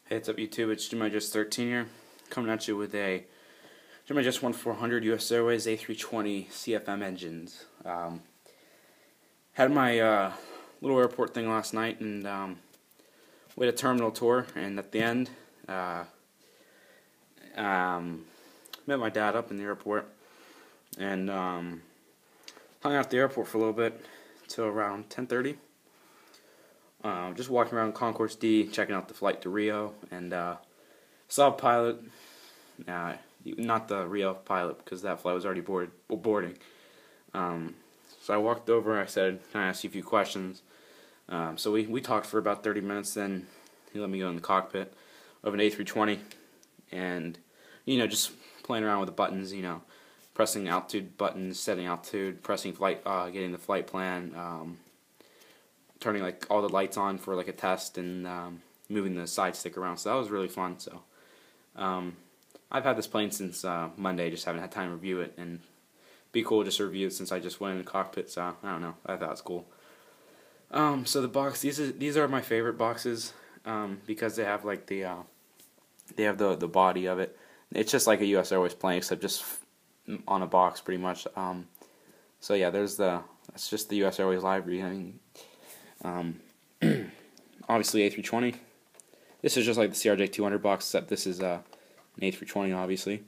Hey, what's up YouTube? It's Gemini just 13 here, coming at you with a Gemini just 1400 US Airways A320 CFM engines. Had my little airport thing last night, and we had a terminal tour, and at the end, met my dad up in the airport, and hung out at the airport for a little bit till around 10:30. Just walking around Concourse D, checking out the flight to Rio, and saw a pilot. Not the Rio pilot, because that flight was already boarding. So I walked over. I said, "Can I ask you a few questions?" So we talked for about 30 minutes. Then he let me go in the cockpit of an A320, and just playing around with the buttons. Pressing altitude buttons, setting altitude, pressing flight, getting the flight plan. Turning like all the lights on for like a test, and moving the side stick around. So that was really fun. So I've had this plane since Monday, just haven't had time to review it, and be cool just to review it since I just went in the cockpit. So I don't know, I thought it was cool. So the box, these are my favorite boxes because they have like the body of it. It's just like a US Airways plane, except just on a box pretty much. So yeah, that's just the US Airways library. I mean. Obviously A320. This is just like the CRJ 200 box, except this is an A320, obviously.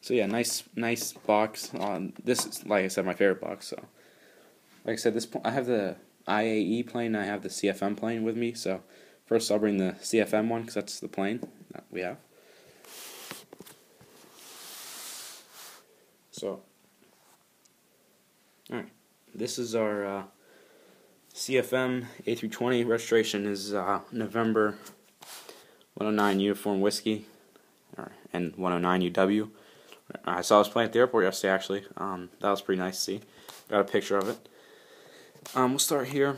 So yeah, nice box. This is, like I said, my favorite box. So, like I said, I have the IAE plane, and I have the CFM plane with me. So first, I'll bring the CFM one because that's the plane that we have. So, all right, this is our CFM A320. Registration is November 109 Uniform Whiskey, and 109 UW. I saw this plane at the airport yesterday, actually. That was pretty nice to see. Got a picture of it. We'll start here.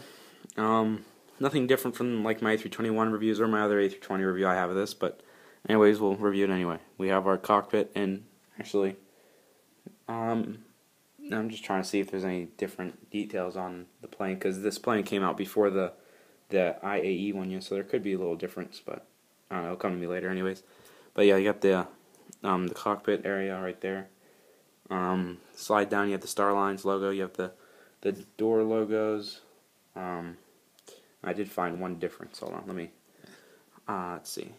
Nothing different from like my A321 reviews or my other A320 review I have of this, but anyways, we'll review it anyway. We have our cockpit, and actually, I'm just trying to see if there's any different details on the plane, because this plane came out before the IAE one, so there could be a little difference, but I don't know, it'll come to me later anyways. But yeah, you got the cockpit area right there. Slide down, you have the Starlines logo, you have the door logos. I did find one difference. Hold on, let me let's see.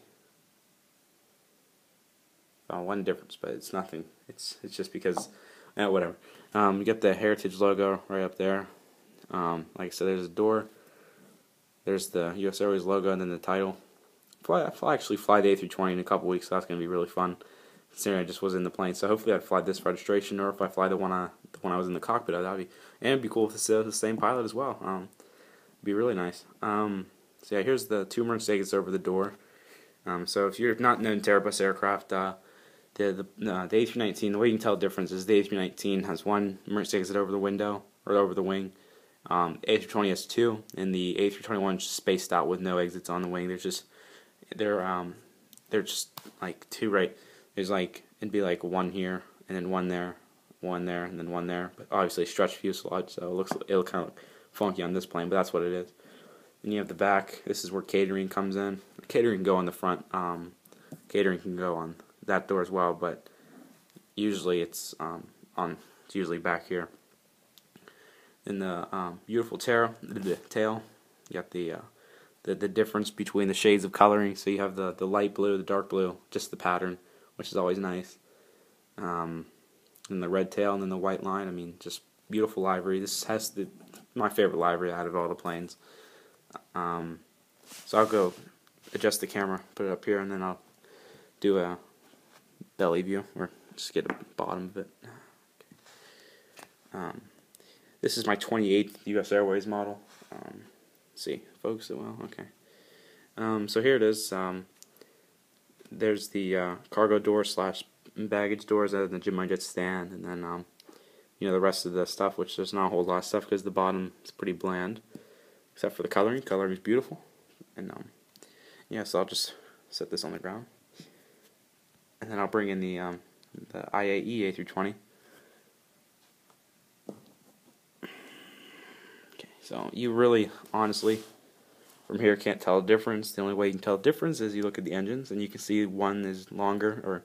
One difference, but it's nothing. It's just because whatever. You get the Heritage logo right up there. Like I said, there's a door. There's the US Airways logo, and then the title. I'll actually fly the A320 in a couple weeks, so that's going to be really fun, considering I just was in the plane. So hopefully I'd fly this registration, or if I fly the one I was in the cockpit, it'd be cool if it's the same pilot as well. It'd be really nice. So yeah, here's the two emergency exits over the door. So if you're not known to Airbus aircraft, the A319, the way you can tell the difference is the A319 has one emergency exit over the window, or over the wing. A320 has two, and the A321 is just spaced out with no exits on the wing. They're just like two right. There's like, it'd be like one here, and then one there, and then one there. But obviously stretched fuselage, so it'll kind of look funky on this plane, but that's what it is. And you have the back. This is where catering comes in. Catering can go on the front. Catering can go on that door as well, but usually it's usually back here. In the beautiful tail, you got the difference between the shades of coloring. So you have the light blue, the dark blue, just the pattern, which is always nice. And the red tail, and then the white line. I mean, just beautiful livery. This has my favorite livery out of all the planes. So I'll go adjust the camera, put it up here, and then I'll do a belly view, or just get a bottom of it. Okay. This is my 28th US Airways model. See, focus it well. Okay. So here it is. There's the cargo door / baggage doors, and the Gemini jet stand, and then the rest of the stuff, which there's not a whole lot of stuff because the bottom is pretty bland, except for the coloring. Coloring is beautiful, and yeah. So I'll just set this on the ground. And then I'll bring in the IAE A320. Okay, so you really, honestly, From here, can't tell the difference. The only way you can tell the difference is you look at the engines, and you can see one is longer, or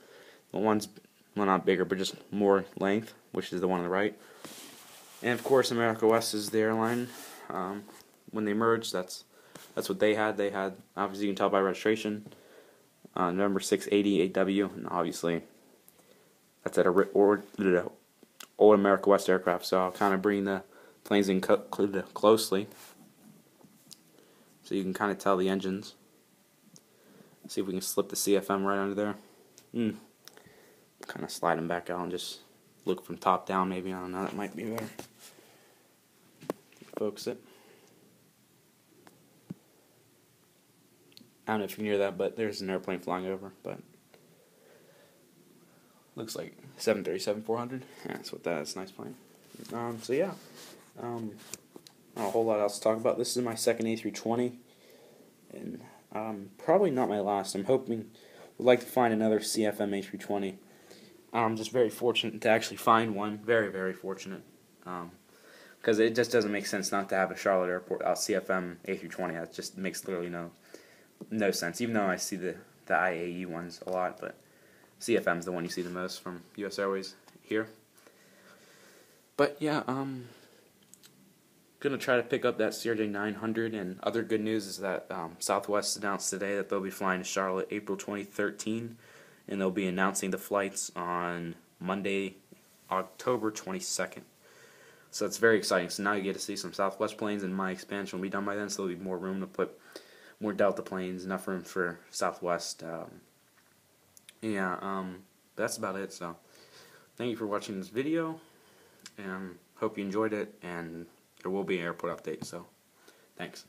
the one's, well, not bigger, but just more length, which is the one on the right. And of course, America West is the airline. When they merged, that's what they had. They had, obviously, you can tell by registration, November 680 AW, and obviously that's at a old America West aircraft. So I'll kind of bring the planes in closely, so you can kind of tell the engines. See if we can slip the CFM right under there. Kind of slide them back out and just look from top down. Maybe, I don't know. That might be better. Focus it. I don't know if you can hear that, but there's an airplane flying over. But looks like 737-400. Yeah, that's what that is. Nice plane. So yeah, not a whole lot else to talk about. This is my second A320, and probably not my last. I'm hoping, would like to find another CFM A320. I'm just very fortunate to actually find one. Very, very fortunate. Because it just doesn't make sense not to have a Charlotte Airport CFM A320. That just makes literally no sense. Even though I see the IAE ones a lot, but CFM is the one you see the most from US Airways here. But yeah, gonna try to pick up that CRJ-900. And other good news is that Southwest announced today that they'll be flying to Charlotte April 2013, and they'll be announcing the flights on Monday, October 22nd. So it's very exciting. So now you get to see some Southwest planes, and my expansion will be done by then, so there'll be more room to put more Delta planes, enough room for Southwest. That's about it. So thank you for watching this video, and hope you enjoyed it, and there will be an airport update. So thanks.